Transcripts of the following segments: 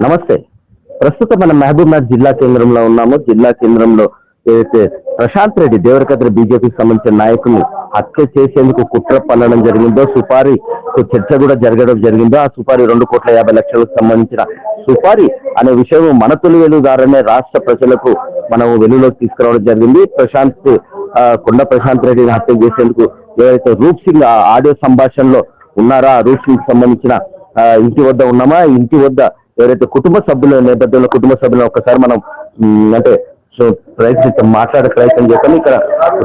నమస్తే. ప్రస్తుతం మనం మహబూబ్నగర్ జిల్లా కేంద్రంలో ఉన్నాము. జిల్లా కేంద్రంలో ఏదైతే ప్రశాంత్ రెడ్డి దేవరకద్ర బీజేపీకి సంబంధించిన నాయకుల్ని హత్య చేసేందుకు కుట్ర పన్నడం జరిగిందో, సుపారీ చర్చ కూడా జరగడం జరిగిందో, ఆ సుపారీ 2,50,00,000కు సంబంధించిన సుపారీ అనే విషయం మన తొలి వెలుగు ద్వారానే రాష్ట్ర ప్రజలకు మనం వెలుగులోకి తీసుకురావడం జరిగింది. కొండ ప్రశాంత్ రెడ్డిని హత్య చేసేందుకు ఏదైతే రూప్ సింగ్ ఆడియో సంభాషణలో ఉన్నారో, ఆ రూప్ సింగ్ సంబంధించిన ఇంటి వద్ద ఉన్నామా, ఇంటి వద్ద ఎవరైతే కుటుంబ సభ్యుల నేపథ్యంలో కుటుంబ సభ్యులను ఒకసారి మనం అంటే మాట్లాడే ప్రయత్నం చేస్తాం. ఇక్కడ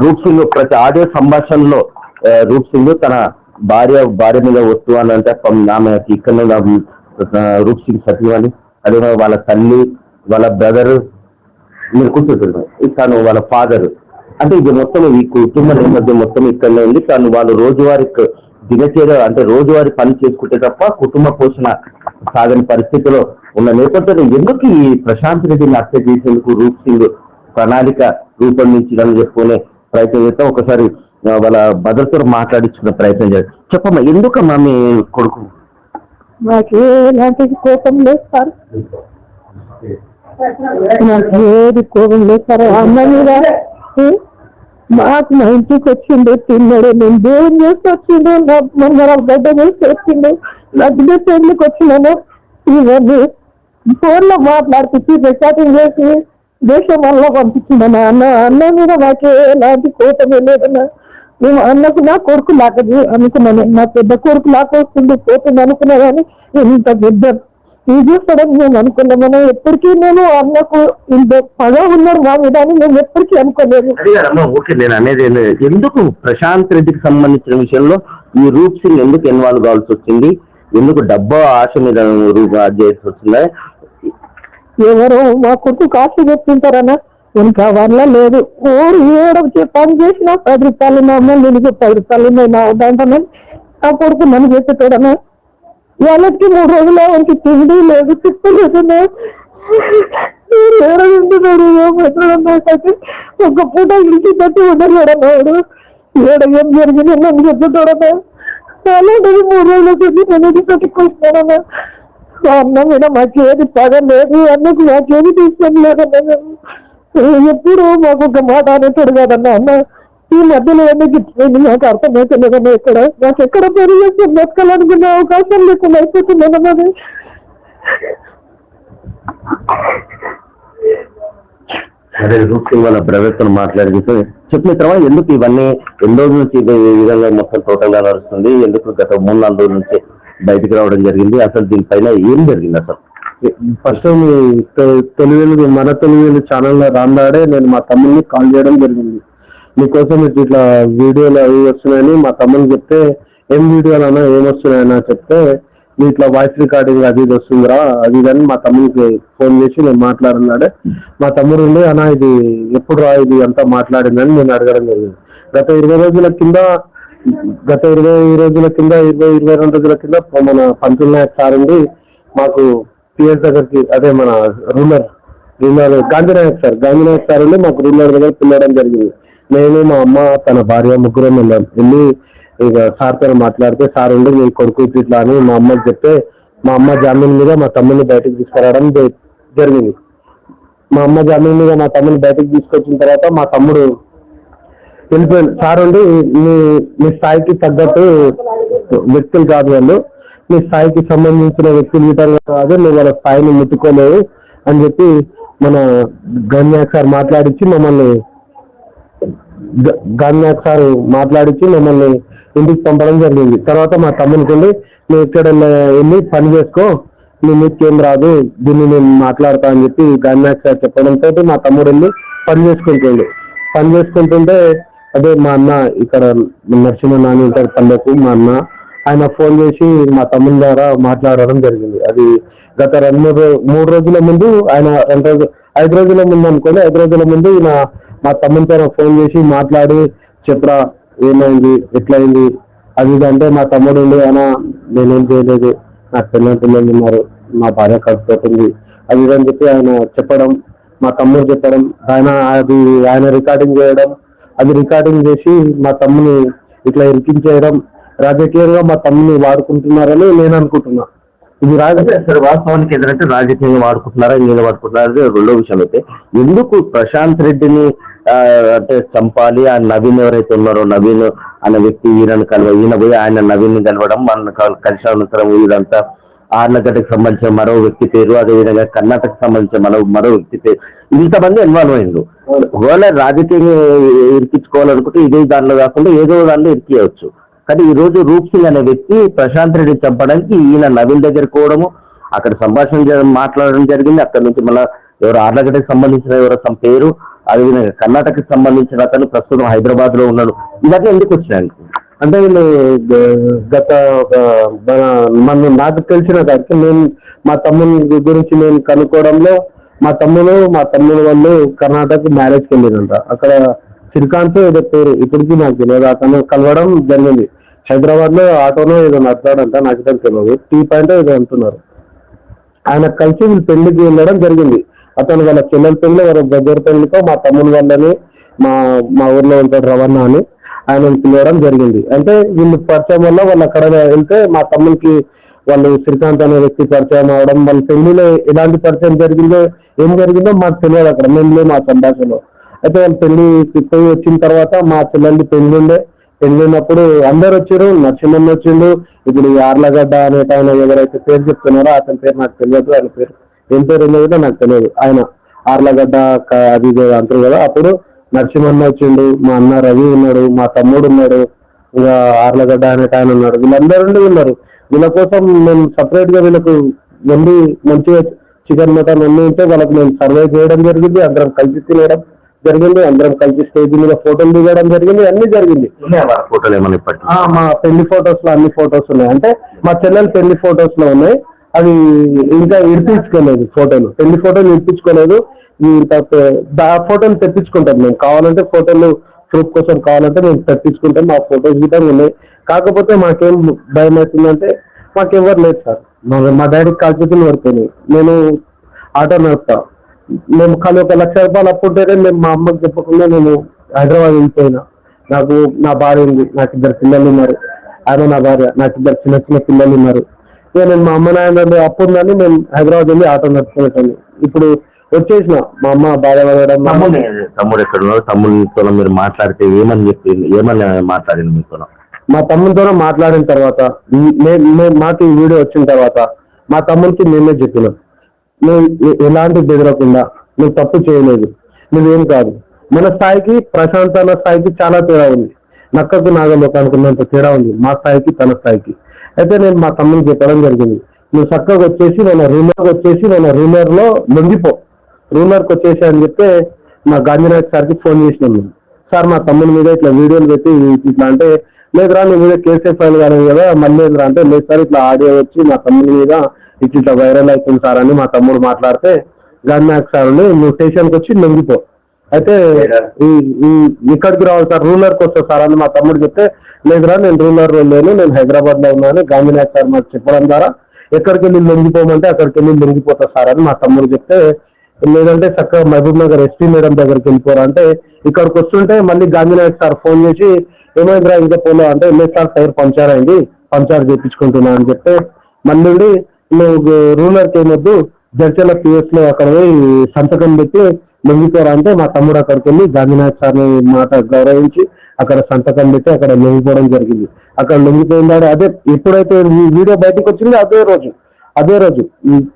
రూప్ సింగ్ ప్రతి ఆడియో సంభాషణలో రూప్ సింగ్ తన భార్య మీద వస్తు అని అంటే ఆమె ఇక్కడ రూప్ సింగ్ సత్యవాణి, అదే వాళ్ళ తల్లి, వాళ్ళ బ్రదర్, మీరు కూర్చుంటున్నారు, తను వాళ్ళ ఫాదర్, అంటే ఇది మొత్తం ఈ కుటుంబ నేపథ్యం మొత్తం ఇక్కడనే ఉంది. తను వాళ్ళు రోజువారీ దినచర్య అంటే రోజువారీ పని చేసుకుంటే తప్ప కుటుంబ పోషణ సాగని పరిస్థితిలో ఉన్న నేపథ్యంలో ఎందుకు ఈ ప్రశాంత్ రెడ్డిని హత్య చేసేందుకు రూప్ సింగ్ ప్రణాళిక రూపొందించాలని చెప్పుకునే ప్రయత్నం చేస్తాం. ఒకసారి వాళ్ళ భద్రతతో మాట్లాడించుకునే ప్రయత్నం చేస్తాం. చెప్పమ్మా, ఎందుకమ్మా మీ కొడుకు? నాకు ఎలాంటి కోపం లేదు సార్, నాకు ఏది కోపం లేదు సార్. అమ్మ మీద మాకు మా ఇంటికి వచ్చిండు, తిన్నాడు, నేను దేవుని చేసి వచ్చిండు, మన గడ్డ చేసి వచ్చిండు, నా బిడ్డ పెళ్లికి వచ్చినాను. ఇవన్నీ ఫోన్ లో మాట్లాడుతూ రికార్డింగ్ చేసి దేశం వల్ల పంపించిందన్న. అన్న మీద నాకే ఎలాంటి కోపమే లేదన్నా. మేము అన్నకు నా కొడుకు లాగదు అనుకున్నాను, నా పెద్ద కొడుకు లాకొస్తుంది పోతుంది అనుకున్నా, కానీ ఇంత పెద్ద ఇది చూస్తాడని మేము అనుకున్నామన్నా. ఎప్పటికీ నేను అన్నకు ఇంత పగ ఉన్నాడు మా మీద అని మేము ఎప్పటికీ అనుకోలేదు. ఓకే, నేను అనేది ఎందుకు ప్రశాంత్ రెడ్డికి సంబంధించిన విషయంలో ఈ రూప్ సింగ్ ఎందుకు ఇన్వాల్వ్ కావాల్సి వచ్చింది? ఎందుకు డబ్బా ఆశ మీద చేయాల్సి వచ్చిందా? ఎవరు మా కొడుకు కాస్త చెప్తుంటారన్నా, ఇంకా వల్ల లేదు. ఏడవ పని చేసినా 10 రూపాయలు నా అమ్మ, నేను 10 రూపాయలు నా దాంట్లో నా కొడుకు నన్ను చెప్పేటాడన్నా. వాళ్ళకి 3 రోజులు వాళ్ళకి తిండి లేదు, తిప్పు లేదన్నా. ఒక పూట ఇంటి తట్టి ఉండలేడన్నాడు. ఏం జరిగింది నన్ను చెప్తాడన్నా. అలాంటిది 3 రోజుల కొద్ది నేను తట్టుకొచ్చినాడన్నా. అన్న మీద మాకేది పగ లేదు, అన్నకు మాకేది తీసుకొని లేదన్నా. ఎప్పుడు మాకు ఒక మాట అనేటాడు కదన్నా. అన్న ఈ మధ్యలో ఎందుకు ఇచ్చిపోయింది నాకు అర్థమైతే లేదన్నా. ఇక్కడ నాకు ఎక్కడ పెరిగి బతకాలనుకునే అవకాశం లేకుండా అయిపోతుందన్నది. అదే రూప్ సింగ్ వాళ్ళ బ్రదర్ తో మాట్లాడి చెప్పిన తర్వాత ఎందుకు ఇవన్నీ ఎన్ని రోజుల నుంచి ఈ విధంగా మొత్తం టోటల్ గా నడుస్తుంది, ఎందుకు గత 3-4 రోజుల నుంచి బయటకు రావడం జరిగింది, అసలు దీనిపైన ఏం జరిగింది? అసలు ఫస్ట్ తెలుగు మన తెలుగు ఛానల్ రాందాడే నేను మా తమ్ముడిని కాల్ చేయడం జరిగింది. మీకోసం ఇట్లా వీడియోలు అవి వస్తున్నాయని మా తమ్ముడిని చెప్తే, ఏం వీడియోలు అన్నా ఏమొస్తున్నాయన్నా చెప్తే, మీ ఇట్లా వాయిస్ రికార్డింగ్ అది ఇది వస్తుందిరా అది ఇదని మా తమ్ముడికి ఫోన్ చేసి నేను మాట్లాడున్నాడే. మా తమ్ముడు ఉండి అన్నా ఇది ఎప్పుడు రా ఇది అంతా మాట్లాడిందని నేను అడగడం జరిగింది. గత 20 రోజుల కింద 22 రోజుల కింద మన పంతులు నాయక్ సార్ ఉండి మాకు పిఎస్ దగ్గరికి, అదే మన రూరల్ గాంధీనాయక్ సార్ ఉండి మాకు రూరల్ దగ్గర పిల్లడం జరిగింది. నేను మా అమ్మ తన భార్య ముగ్గురం వెళ్ళి ఇక సార్ తో మాట్లాడితే, సార్ ఉండి నీ కొడుకు ఇట్లా అని మా అమ్మకి చెప్తే, మా అమ్మ జామీన్ మీద మా తమ్ముడిని బయటకు తీసుకురావడం జరిగింది. మా అమ్మ జామీన్ మీద మా తమ్ముడిని బయటకు తీసుకొచ్చిన తర్వాత మా తమ్ముడు వెళ్ళిపోయాడు. సార్ ఉండి మీ స్థాయికి తగ్గట్టు వ్యక్తులు కాదు వాళ్ళు, మీ స్థాయికి సంబంధించిన వ్యక్తులు విధంగా కాదు, నువ్వు వాళ్ళ స్థాయిని ముట్టుకోలేవు అని చెప్పి మన గన్యాక్ సార్ మాట్లాడించి మమ్మల్ని ఇంటికి పంపడం జరిగింది. తర్వాత మా తమ్మునికి నువ్వు ఇక్కడ వెళ్ళి పని చేసుకో, నీ మీకేం రాదు, దీన్ని నేను మాట్లాడతా అని చెప్పి గన్యాక్ సార్ చెప్పడంతో మా తమ్ముడు వెళ్ళి పని చేసుకుంటుంటే అదే మా అన్న ఇక్కడ నరసింహ నాని ఉంటారు పల్లెకు, మా అన్న ఆయన ఫోన్ చేసి మా తమ్ముని ద్వారా మాట్లాడడం జరిగింది. అది గత 3 రోజుల ముందు, ఆయన 5 రోజుల ముందు అనుకోండి, 5 రోజుల ముందు మా తమ్మునితో ఫోన్ చేసి మాట్లాడి చెప్పరా ఏమైంది ఎట్లయింది అది ఇది అంటే, మా తమ్ముడు ఉండి అయినా నేనేం చేయలేదు, నాకు పిల్లలు ఉన్నారు, మా భార్య కలుపుతుంది అది ఇది అని చెప్పి ఆయన చెప్పడం, మా తమ్ముడు చెప్పడం, ఆయన రికార్డింగ్ చేయడం, అది రికార్డింగ్ చేసి మా తమ్ముని ఇట్లా ఇరికించేయడం, రాజకీయంగా మా తమ్ముని వాడుకుంటున్నారని నేను అనుకుంటున్నా. ఇది రాజకీయ వాస్తవానికి ఏంటంటే రాజకీయంగా వాడుకుంటున్నారా ఇందులో వాడుకుంటున్నారా రెండో విషయం అయితే ఎందుకు ప్రశాంత్ రెడ్డిని అంటే చంపాలి ఆ నవీన్ ఎవరైతే ఉన్నారో నవీన్ అనే వ్యక్తి ఈయనను ఈయన పోయి ఆయన నవీన్ ని కలవడం మన కలిసానంతరం ఇదంతా ఆర్లగడ్డకి సంబంధించిన మరో వ్యక్తి పేరు అదేవిధంగా కర్ణాటకకు సంబంధించిన మరో వ్యక్తి పేరు ఇంతమంది ఇన్వాల్వ్ అయింది ఒకవేళ రాజకీయంగా ఇరికించుకోవాలనుకుంటే ఇదే దానిలో కాకుండా ఏదో దానిలో ఇరికియవచ్చు కానీ ఈ రోజు రూప్ సింగ్ అనే వ్యక్తి ప్రశాంత్ రెడ్డి చంపడానికి ఈయన నవీన్ దగ్గర పోవడము అక్కడ సంభాషణ మాట్లాడడం జరిగింది అక్కడ నుంచి మళ్ళీ ఎవరు ఆర్లగడ్డకి సంబంధించిన ఎవరో తమ పేరు అదేవిధంగా కర్ణాటకకి సంబంధించిన అతను ప్రస్తుతం హైదరాబాద్ లో ఉన్నాడు ఇవన్నీ ఎందుకు వచ్చినాయి అంటే వీళ్ళు గత నాకు తెలిసిన దానికి నేను మా తమ్ముని గురించి నేను కనుక్కోవడంలో మా తమ్ముడు వాళ్ళు కర్ణాటక మ్యారేజ్కి వెళ్ళిందంట అక్కడ శ్రీకాంత్ ఏదో పేరు ఇప్పటికీ నాకు తెలియదు అతను కలవడం జరిగింది హైదరాబాద్ లో ఆటోలో ఏదో నడతాడంట నాకు తెలియదు టీ పాయింట్ ఏదో అంటున్నారు ఆయన కలిసి వీళ్ళు పెళ్లికి వెళ్ళడం జరిగింది అతను వాళ్ళ చెల్లెల పెళ్లి వాళ్ళ బ్రదర్ పెళ్లితో మా తమ్ముని వాళ్ళని మా ఊర్లో ఉంటాడు రవణ అని ఆయన పిలవడం జరిగింది అంటే వీళ్ళు పరిచయం వల్ల వాళ్ళు అక్కడ వెళ్తే మా తమ్మునికి వాళ్ళు శ్రీకాంత్ అనే వ్యక్తి పరిచయం అవడం వాళ్ళ పెళ్లిలో ఎలాంటి పరిచయం జరిగిందో ఏం జరిగిందో మాకు తెలియదు అక్కడ మేము మా సంభాషణలో అయితే వాళ్ళు పెళ్లి పోయి వచ్చిన తర్వాత మా చెల్లెల్ని పెళ్ళినప్పుడు అందరు వచ్చారు నరసింహన్ వచ్చిండు ఇప్పుడు యార్లగడ్డ అనే ఆయన ఎవరైతే పేరు చెప్తున్నారో అతని పేరు నాకు తెలియదు ఆయన పేరు ఏం పేరు ఉన్నదో నాకు తెలియదు ఆయన ఆర్లగడ్డ అది అంటారు కదా అప్పుడు నరసింహన్న వచ్చిండు మా అన్న రవి ఉన్నాడు మా తమ్ముడు ఉన్నాడు ఇంకా ఆర్లగడ్డ అనే ఆయన ఉన్నాడు వీళ్ళందరూ ఉన్నారు వీళ్ళ కోసం మేము సపరేట్ గా వీళ్ళకు వండి మంచిగా చికెన్ మటన్ అన్ని ఉంటే వాళ్ళకి మేము సర్వే చేయడం జరిగింది అందరం కలిసి తినడం జరిగింది అందరం కలిసి స్టేజ్ మీద ఫోటోలు దిగడం జరిగింది అన్ని జరిగింది ఫోటోలు ఏమన్నా మా పెళ్లి ఫొటోస్ లో అన్ని ఫొటోస్ ఉన్నాయి అంటే మా చెల్లెలు పెళ్లి ఫొటోస్ లో ఉన్నాయి అవి ఇంకా ఇడిపించుకోలేదు పెళ్లి ఫోటోలు ఇడిపించుకోలేదు ఆ ఫోటోలు తెప్పించుకుంటాం మేము కావాలంటే ఫోటోలు ప్రూఫ్ కోసం కావాలంటే మేము తెప్పించుకుంటాం మా ఫొటోస్ గిట్ట ఉన్నాయి కాకపోతే మాకేం భయం అవుతుందంటే మాకెవరు లేదు సార్ మా డాడీకి కాల్చేతులు పడిపోయినాయి నేను ఆటో నడుపుతా మేము కానీ 1 లక్ష రూపాయలు అప్పుంటేనే మేము మా అమ్మకి చెప్పకుండా నేను హైదరాబాద్ వెళ్ళిపోయినా నాకు నా భార్య ఉంది నాకు 2 పిల్లలు ఉన్నారు ఆయన నా భార్య నాకు 2 చిన్న పిల్లలు ఉన్నారు ఇక నేను మా అమ్మ నాయన అప్పు ఉందని మేము హైదరాబాద్ వెళ్ళి ఆటో నడుపుకునేటాను ఇప్పుడు వచ్చేసిన మా అమ్మ బాధపడడం తమ్ముడు ఎక్కడ ఉన్నారు తమ్ముడితో మీరు మాట్లాడితే ఏమని మాట్లాడింది మీతో మా తమ్ముడితో మాట్లాడిన తర్వాత మాకు ఈ వీడియో వచ్చిన తర్వాత మా తమ్ముడికి మేమే చెప్పినాం నువ్వు ఎలాంటి బెదరకుండా నువ్వు తప్పు చేయలేదు నువ్వేం కాదు మన స్థాయికి ప్రశాంత్ అన్న స్థాయికి చాలా తేడా ఉంది నక్కకు నాగలోకానికి ఉన్నంత తేడా ఉంది మా స్థాయికి తన స్థాయికి అయితే నేను మా తమ్ముడికి చెప్పడం జరిగింది నువ్వు చక్కగా వచ్చేసి మన రూలర్ లో లొంగిపో రూలర్కి వచ్చేసి అని చెప్తే మా గాంధీనాథ్ సార్కి ఫోన్ చేసినాం మేము సార్ మా తమ్ముడి మీద ఇట్లా వీడియోలు పెట్టి ఇట్లా అంటే లేదురా నీ మీద కేసే ఫైల్ కాలేదు కదా మళ్ళీ ఎదురా అంటే లేదు సార్ ఇట్లా ఆడియో వచ్చి మా తమ్ముడి మీద ఇట్లా వైరల్ అవుతుంది సార్ అని మా తమ్ముడు మాట్లాడితే గాంధీనాథ్ సార్ నువ్వు స్టేషన్కి వచ్చి లొంగిపో అయితే ఇక్కడికి రావాలి సార్ రూలర్కి వస్తా సార్ అని మా తమ్ముడు చెప్తే లేదురా నేను రూలర్ లేను నేను హైదరాబాద్ లో ఉన్నాను గాంధీనాథ్ సార్ మాకు చెప్పడం ద్వారా ఎక్కడికి వెళ్ళి లొంగిపోమంటే అక్కడికి వెళ్ళి లొంగిపోతా సార్ అని మా తమ్ముడు చెప్తే లేదంటే చక్కగా మహబూబ్ నగర్ ఎస్పీ మేడం దగ్గరికి వెళ్ళిపోరా అంటే ఇక్కడికి వస్తుంటే మళ్ళీ గాంధీనాథ్ సార్ ఫోన్ చేసి ఏమైందిరా ఇంకా పోలే అంటే లేదు సార్ టైర్ పంచర్ అయింది పంచర్ చేయించుకుంటున్నా అని చెప్తే మళ్ళీ నువ్వు రూలర్కి ఏమొద్దు జడ్చల పిఎస్ లో అక్కడ పోయి సంతకం పెట్టి లొంగిపోరా అంటే మా తమ్ముడు అక్కడికి వెళ్ళి గాంధీనాథ్ సార్ మాట గౌరవించి అక్కడ సంతకం పెట్టి అక్కడ లొంగిపోవడం జరిగింది అక్కడ లొంగిపోయిందాడు అదే ఎప్పుడైతే ఈ వీడియో బయటకు వచ్చిందో అదే రోజు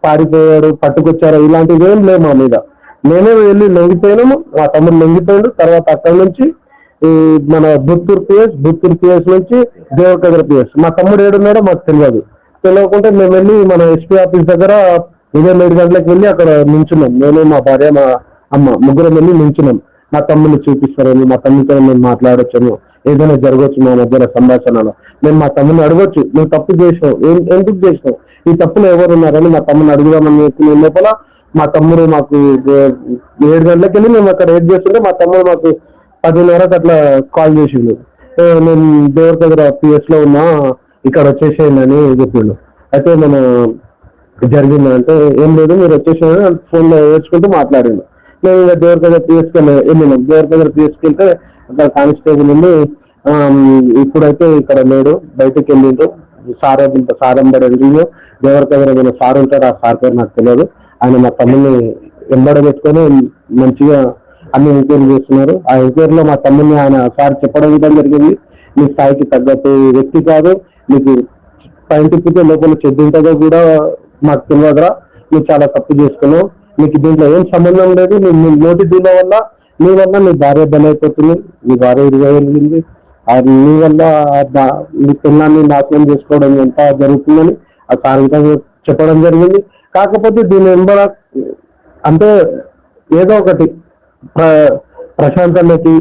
పారిపోయాడు పట్టుకొచ్చారు ఇలాంటివి ఏం లేవు మా మీద మేమే వెళ్ళి లొంగిపోయినాము మా తమ్ముడు లొంగిపోయాడు తర్వాత అక్కడి నుంచి మన బుత్తూరు పిఎస్ నుంచి దేవకద్ర పిఎస్ మా తమ్ముడు ఏడున్నాడో మాకు తెలియకుంటే మేము వెళ్ళి మన ఎస్పీ ఆఫీస్ దగ్గర ఉదయం 7 గంటలకు వెళ్ళి అక్కడ నించున్నాం నేను మా భార్య మా అమ్మ ముగ్గురం వెళ్ళి నించున్నాం మా తమ్ముడిని చూపిస్తారని మా తమ్ముడితో మేము మాట్లాడొచ్చాము ఏదైనా జరగవచ్చు మా మధ్యన సంభాషణలో మేము మా తమ్ముడిని అడగొచ్చు నువ్వు తప్పు చేసినావు ఎందుకు చేసినావు ఈ తప్పులు ఎవరు ఉన్నారని మా తమ్ముడిని అడుగుదామని చెప్పిన లోపల మా తమ్ముడు మాకు 7 గంటలకు వెళ్ళి మేము అక్కడ వెయిట్ చేస్తుంటే మా తమ్ముడు మాకు 10:30 అట్లా కాల్ చేసిండు నేను దేవర్ దగ్గర పిఎస్ లో ఉన్నా ఇక్కడ వచ్చేసేయండి అని చెప్పిండు అయితే మన జరిగిందంటే ఏం లేదు మీరు వచ్చేసేయండి ఫోన్ లో వేసుకుంటూ మాట్లాడిండు మేము ఇంకా దేవర్ దగ్గర పిఎస్కి వెళ్ళినాం దేవర్ దగ్గర పిఎస్కి వెళ్తే అక్కడ కానిస్టేబుల్ ఉండి ఇప్పుడైతే ఇక్కడ లేడు బయటకు వెళ్ళిండు సారంబడి దేవరకద్ర సార్ ఉంటారు. ఆ సార్ పేరు నాకు తెలియదు. ఆయన మా తమ్ముడిని ఎంబడబెట్టుకొని మంచిగా అన్ని ఎంక్వైరీ చేస్తున్నారు. ఆ ఎంక్వైరీలో మా తమ్ముడిని ఆయన సార్ చెప్పడం ఇవ్వడం జరిగింది. మీ స్థాయికి తగ్గట్టు వ్యక్తి కాదు, మీకు పైన తిప్పితే లోపల చెడ్డు ఉంటుందో కూడా మాకు తెలియదురా, నువ్వు చాలా తప్పు చేసుకున్నావు, నీకు దీంట్లో ఏం సంబంధం లేదు, నీ నోటి దీని వల్ల నీ వల్ల నీ భార్య బలైపోతుంది, నీ భార్య ఇరుగలిగింది, నీ వల్ల నీ పిల్లల్ని నాశనం చేసుకోవడం ఎంత జరుగుతుందని ఆ సారంగా చెప్పడం జరిగింది. కాకపోతే దీని వెంబడ అంటే ఏదో ఒకటి ప్రశాంతతకి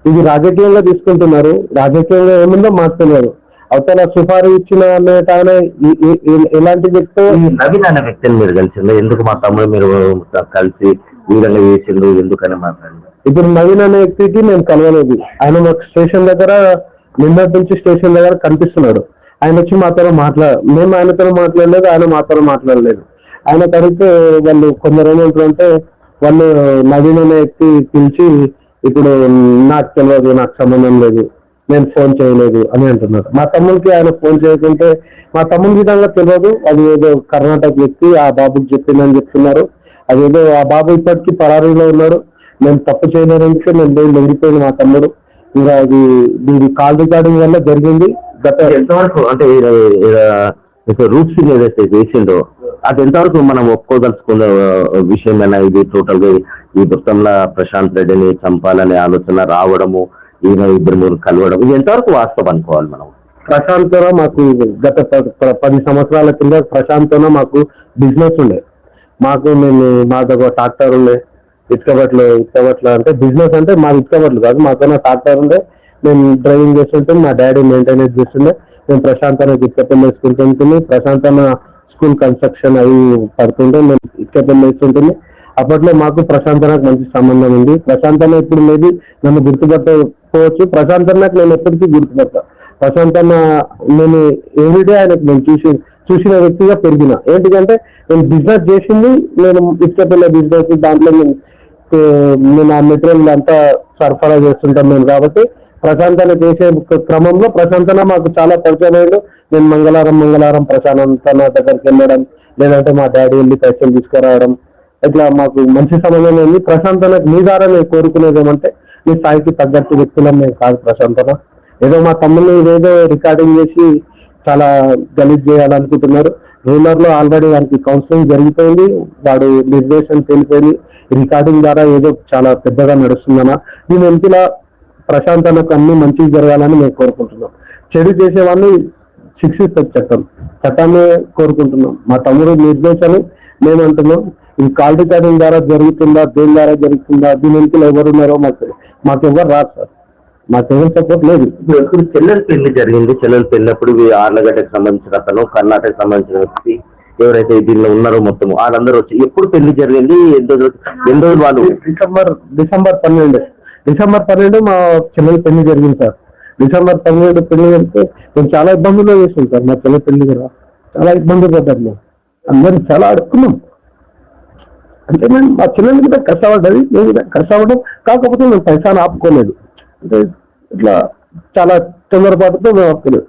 ఇది రాజకీయంగా తీసుకుంటున్నారు. రాజకీయంగా ఏముందో మాకు తెలియదు. అవతల సుపారీ ఇచ్చిన ఆయన ఎలాంటి వ్యక్తి? నవీన్ అనే వ్యక్తిని మీరు కలిసిందో, ఎందుకు మా తమ్ముడు మీరు కలిసి ఈ విధంగా చేసిండు, ఎందుకని మాట్లాడింది? ఇప్పుడు నవీన్ అనే వ్యక్తికి నేను కలవలేదు. ఆయన మాకు స్టేషన్ దగ్గర నిన్నటి నుంచి స్టేషన్ దగ్గర కనిపిస్తున్నాడు. ఆయన వచ్చి మాతో మేము ఆయనతో మాట్లాడలేదు, ఆయన మాతో మాట్లాడలేదు. ఆయన కడిగితే వాళ్ళు కొందరు ఏమంటారంటే వాళ్ళు నవీన్ అనే వ్యక్తి పిలిచి ఇప్పుడు నాకు తెలియదు, నాకు సంబంధం లేదు, నేను ఫోన్ చేయలేదు అని అంటున్నారు. మా తమ్ముడికి ఆయన ఫోన్ చేయకుంటే మా తమ్ముడి విధంగా తెలియదు. అది ఏదో కర్ణాటక వ్యక్తి ఆ బాబుకి చెప్పిందని చెప్తున్నారు. అదేదో ఆ బాబు ఇప్పటికీ పరారీలో ఉన్నాడు. నేను తప్పు చేయలేదంటే నేను లొంగిపోయింది మా తమ్ముడు. ఇంకా ఇది కాల్ రికార్డింగ్ వల్ల జరిగింది. గత ఎంతవరకు అంటే రూట్స్ ఏదైతే వేసిండో అది ఎంతవరకు మనం ఒప్పుకోదలుచుకున్న విషయమైనా? ఇది టోటల్ గా ఈ మొత్తంలో ప్రశాంత్ రెడ్డిని చంపాలనే ఆలోచన రావడము, ఈయన 2-3 కలవడం, ఇది ఎంతవరకు వాస్తవం అనుకోవాలి మనం? ప్రశాంత్ మాకు గత 10 సంవత్సరాల కింద ప్రశాంత్ మాకు బిజినెస్ ఉండే. మాకు ఒక ట్రాక్టర్ ఉండే, ఇటుకబట్లు అంటే బిజినెస్ అంటే మాది ఇటుకబట్లు కాదు, మాకైనా ట్రాక్టర్ ఉండే. నేను డ్రైవింగ్ చేస్తుంటే మా డాడీ మెయింటెనెన్స్ చేస్తుండే. నేను ప్రశాంత్ ఇటుకపల్లి వేసుకుంటుంటుంది. ప్రశాంత్ స్కూల్ కన్స్ట్రక్షన్ అవి పడుతుంటే నేను ఇటుకపల్లి వేస్తుంటుంది. అప్పట్లో మాకు ప్రశాంత్ మంచి సంబంధం ఉంది. ప్రశాంత్ ఇప్పుడు మేబీ నన్ను గుర్తుపట్టకపోవచ్చు. ప్రశాంత్ నేను ఎప్పటికీ గుర్తుపడతా. ప్రశాంత్ నేను ఎవ్రీడే ఆయనకు నేను చూసిన వ్యక్తిగా పెరిగిన. ఏంటికంటే నేను బిజినెస్ చేసింది, నేను ఇటుకపల్లి బిజినెస్ దాంట్లో నేను ఆ మెటీరియల్ అంతా సరఫరా చేస్తుంటాను నేను. కాబట్టి ప్రశాంతన చేసే క్రమంలో ప్రశాంతన మాకు చాలా పరిచయం అయ్యాడు. నేను మంగళవారం ప్రశాంతన దగ్గరికి వెళ్ళడం, లేదంటే మా డాడీ వెళ్ళి పైసలు తీసుకురావడం, ఇట్లా మాకు మంచి సంబంధం ఉంది. ప్రశాంతన మీ ద్వారా నేను కోరుకునేది ఏమంటే మీ స్థాయికి తగ్గట్టు వ్యక్తులను నేను కాదు. ప్రశాంతన ఏదో మా తమ్ముని ఏదో రికార్డింగ్ చేసి చాలా గలీజ్ చేయాలనుకుంటున్నారు. రూరల్ లో ఆల్రెడీ వారికి కౌన్సిలింగ్ జరిగిపోయింది, వాడు నిర్దేశం తెలిపోయింది. రికార్డింగ్ ద్వారా ఏదో చాలా పెద్దగా నడుస్తుందన్న దీని ఎంపిలా ప్రశాంతనకు అన్ని మంచిగా జరగాలని మేము కోరుకుంటున్నాం. చెడు చేసేవాడిని శిక్షిస్తారు చట్టాన్ని కోరుకుంటున్నాం. మా తమ్ముడు నిర్దేశాన్ని మేము అంటున్నాం. ఈ కాల్ రికార్డింగ్ ద్వారా జరుగుతుందా, దేని ద్వారా జరుగుతుందా, దీని ఎంపిలో ఎవరున్నారో మాకెవరు రాదు సార్, మాకెవరు సపోర్ట్ లేదు. ఇప్పుడు చెల్లెల పెళ్లి జరిగింది. చెల్లెల పెళ్ళినప్పుడు ఆర్లగడ్డకు సంబంధించిన అతను, కర్ణాటక సంబంధించిన వ్యక్తి ఎవరైతే దీనిలో ఉన్నారో మొత్తం వాళ్ళందరూ వచ్చి ఎప్పుడు పెళ్లి జరిగింది, ఎన్ని రోజులు వాళ్ళు? డిసెంబర్ 12 మా చెల్లెల పెళ్లి జరిగింది సార్. డిసెంబర్ 12 పెళ్లి జరిగితే మేము చాలా ఇబ్బందుల్లో చేసాం సార్. మా చెల్లెల పెళ్లి కదా చాలా ఇబ్బంది పడ్డారు. మేము అందరం చాలా అడుక్కున్నాం. అంటే మేము మా చెల్లెలు కూడా కష్టపడ్డది, మేము కూడా కష్టపడ్డాం. కాకపోతే మేము పైసాను ఆపుకోలేదు. అంటే ఇట్లా చాలా తొందరపాటుతో మేము ఆపుకోలేదు.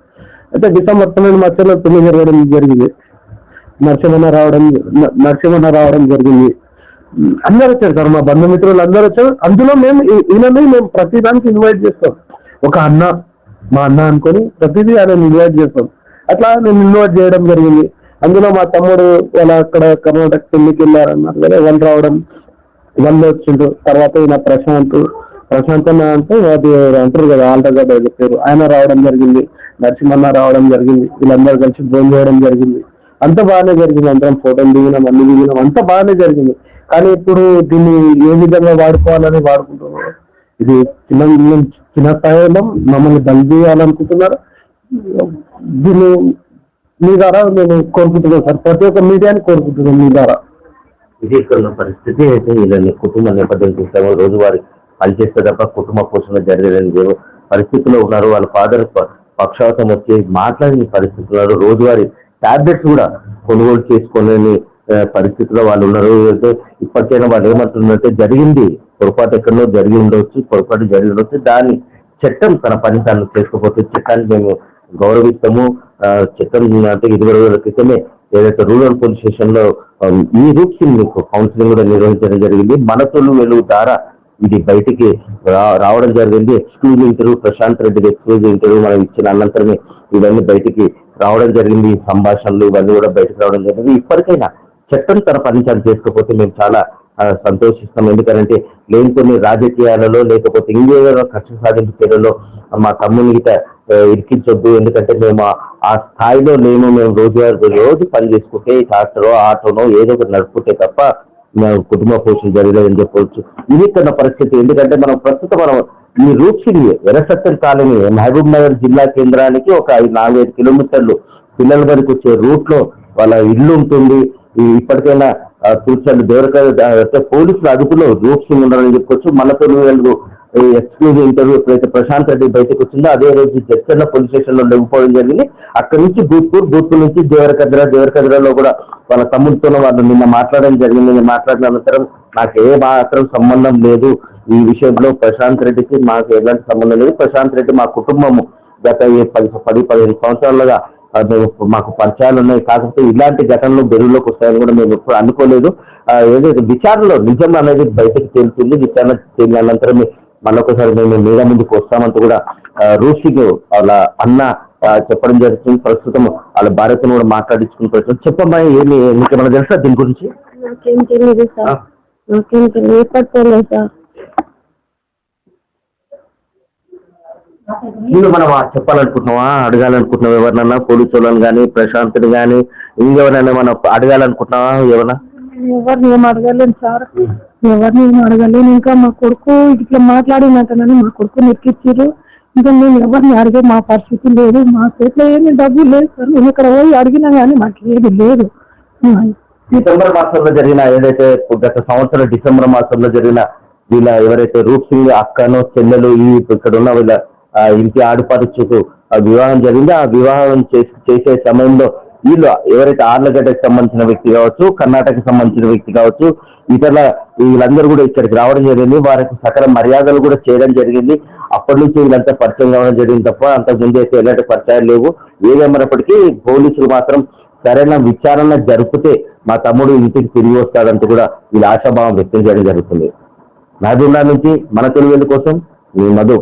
అయితే డిసెంబర్ 12 మా చెల్లెల పెళ్లి జరిగింది. నరసింహన్న రావడం జరిగింది. అందరూ వచ్చారు సార్, మా బంధుమిత్రులు అందరూ వచ్చారు. అందులో ఈయనని మేము ప్రతిదానికి ఇన్వైట్ చేస్తాం. ఒక మా అన్న అనుకొని ప్రతిదీ ఆయన ఇన్వైట్ చేస్తాం. అట్లా నేను ఇన్వైట్ చేయడం జరిగింది. అందులో మా తమ్ముడు వాళ్ళ అక్కడ కర్ణాటక పెళ్లికి వెళ్ళారన్నారు కదా, వాళ్ళు వచ్చిండ్రు. తర్వాత ఈయన ప్రశాంత్ అంటే అది అంటారు కదా ఆల్టగడ్డ పేరు, ఆయన రావడం జరిగింది. నరసింహన్న రావడం జరిగింది. వీళ్ళందరూ కలిసి భోజనం చేయడం జరిగింది. అంత బాగానే జరిగింది. అందరం ఫోటోలు దిగినాం, అన్ని దిగినాం, అంత బాగానే జరిగింది. కానీ ఇప్పుడు దీన్ని ఏ విధంగా వాడుకోవాలని వాడుకుంటున్నారు. ఇది చిన్న స్థాయిలో మమ్మల్ని బలి చేయాలనుకుంటున్నారు. దీన్ని మీ ద్వారా నేను కోరుకుంటున్నాను సార్, ప్రతి ఒక్క మీడియాని కోరుకుంటున్నాను మీ ద్వారా. విజయకున్న పరిస్థితి అయితే వీళ్ళని కుటుంబ నేపథ్యం చూసాము. రోజువారీ పనిచేస్తే తప్ప కుటుంబ పోషణ జరిగేదని పరిస్థితుల్లో ఉన్నారు. వాళ్ళ ఫాదర్ పక్షవాతం వచ్చి మాట్లాడిన పరిస్థితుల్లో రోజువారీ టాబ్లెట్స్ కూడా కొనుగోలు చేసుకోలేని పరిస్థితిలో వాళ్ళు ఉన్నారు. అయితే ఇప్పటికైనా వాళ్ళు ఏమంటున్నారంటే జరిగింది పొరపాటు ఎక్కడో జరిగి ఉండవచ్చు, దాన్ని చట్టం తన పని తాను చేసుకోకపోతే చట్టాన్ని మేము గౌరవిస్తాము. చట్టం అంటే 20 రోజుల క్రితమే ఏదైతే రూరల్ పోలీస్ స్టేషన్ లో ఈ రూప్సింగ్ కౌన్సిలింగ్ కూడా నిర్వహించడం జరిగింది. మనతోలు వెలుగు ద్వారా ఇది బయటికి రావడం జరిగింది. Exclusive interview, Prashant Reddy exclusive interview మనం ఇచ్చిన అనంతరమే ఇవన్నీ బయటికి రావడం జరిగింది. ఈ సంభాషణలు ఇవన్నీ కూడా బయటకు రావడం జరిగింది. ఇప్పటికైనా చట్టం తన పనిచాలు చేసుకోకపోతే మేము చాలా సంతోషిస్తాం. ఎందుకంటే లేని కొన్ని రాజకీయాలలో లేకపోతే ఇంకేదో కక్ష సాధింపు చర్యలో మా తమ్ముని ఇరికించొద్దు. ఎందుకంటే మేము ఆ స్థాయిలో లేము. మేము రోజు పని చేసుకుంటే ట్రాక్టరో ఆటోనో ఏదో ఒకటి నడుపుకుంటే తప్ప కుటుంబ పోషణ జరగలేదని చెప్పవచ్చు. ఇది తన పరిస్థితి. ఎందుకంటే మనం ప్రస్తుతం ఈ రూప్సింగ్ ఎర్రసత్యం కాలనీ మహబూబ్ నగర్ జిల్లా కేంద్రానికి ఒక 4-5 కిలోమీటర్లు పిల్లల వరకు వచ్చే రూట్ లో వాళ్ళ ఇల్లు ఉంటుంది. ఇప్పటికైనా కూర్చొని దేవరకాయ పోలీసుల అదుపులో రూప్సింగ్ ఉండాలని చెప్పుకోవచ్చు. మనతో ఎక్స్క్లూజివ్ ఇంటర్వ్యూ ఎప్పుడైతే ప్రశాంత్ రెడ్డి బయటకు వచ్చిందో అదే రోజు జడ్చర్ల పోలీస్ స్టేషన్ లో లెగిపోవడం జరిగింది. అక్కడి నుంచి బూత్పూర్ నుంచి దేవరకద్రలో కూడా వాళ్ళ తమ్ముడితో వాళ్ళు నిన్న మాట్లాడడం జరిగింది. నేను మాట్లాడిన అనంతరం నాకు ఏ మాత్రం సంబంధం లేదు ఈ విషయంలో, ప్రశాంత్ రెడ్డికి మాకు ఎలాంటి సంబంధం లేదు. ప్రశాంత్ రెడ్డి మా కుటుంబము గత 10-15 సంవత్సరాలుగా మాకు పరిచయాలు ఉన్నాయి. కాకపోతే ఇలాంటి ఘటనలు బెరువులోకి వస్తాయని కూడా మేము ఎప్పుడు అనుకోలేదు. ఏదైతే విచారణలో నిజం అనేది బయటకు తేలుతుంది. విచారణ తేలిన అనంతరమే మళ్ళొకసారి మేము మీడియా ముందుకు వస్తామంటూ కూడా రూషికి వాళ్ళ అన్న చెప్పడం జరుగుతుంది. ప్రస్తుతం వాళ్ళ భార్యతో కూడా మాట్లాడించుకుంటూ చెప్పమ్మా, ఏమి మీకేమైనా తెలుసా దీని గురించి? నాకేం తెలియదు సార్, నాకేం తెలియదు సార్. నువ్వు మనం చెప్పాలనుకుంటున్నావా, అడగాలనుకుంటున్నావు ఎవరినన్నా, పోలీసు వాళ్ళని కానీ ప్రశాంత్ని కానీ ఇంకెవరైనా మనం అడగాలనుకుంటున్నావా? ఎవరిని ఏం అడగలేను సార్, ఎవరిని ఏం అడగలేను. ఇంకా మా కొడుకు ఇట్లా మాట్లాడినట్టనని మా కొడుకు నెక్కిచ్చారు. ఇంకా నేను ఎవరిని అడిగే మా పరిస్థితి లేదు. మా చేతిలో ఏమి డబ్బు లేదు సార్. నేను ఇక్కడ పోయి అడిగినా కానీ మాకు ఏది లేదు. డిసెంబర్ మాసంలో జరిగిన ఏదైతే గత సంవత్సరం డిసెంబర్ మాసంలో జరిగిన వీళ్ళ ఎవరైతే రూప్సింగ్ అక్కను చెల్లెలు ఇక్కడ ఉన్న వీళ్ళ ఇంటి ఆడపడుచుకు వివాహం జరిగింది. ఆ వివాహం చేసే సమయంలో వీళ్ళు ఎవరైతే ఆర్లగడ్డకు సంబంధించిన వ్యక్తి కావచ్చు, కర్ణాటకకు సంబంధించిన వ్యక్తి కావచ్చు, ఇతర వీళ్ళందరూ కూడా ఇక్కడికి రావడం జరిగింది. వారికి సకల మర్యాదలు కూడా చేయడం జరిగింది. అప్పటి నుంచి వీళ్ళంతా పరిచయం కావడం జరిగింది తప్ప అంతకుముందు అయితే ఎలాంటి పరిచయాలు లేవు. ఏదేమైనప్పటికీ పోలీసులు మాత్రం సరైన విచారణ జరిపితే మా తమ్ముడు ఇంటికి తిరిగి వస్తాడంటూ కూడా వీళ్ళ ఆశాభావం వ్యక్తం చేయడం జరుగుతుంది. మహబూబ్ నగర్ నుంచి మన తెలుగు కోసం మీ మధు.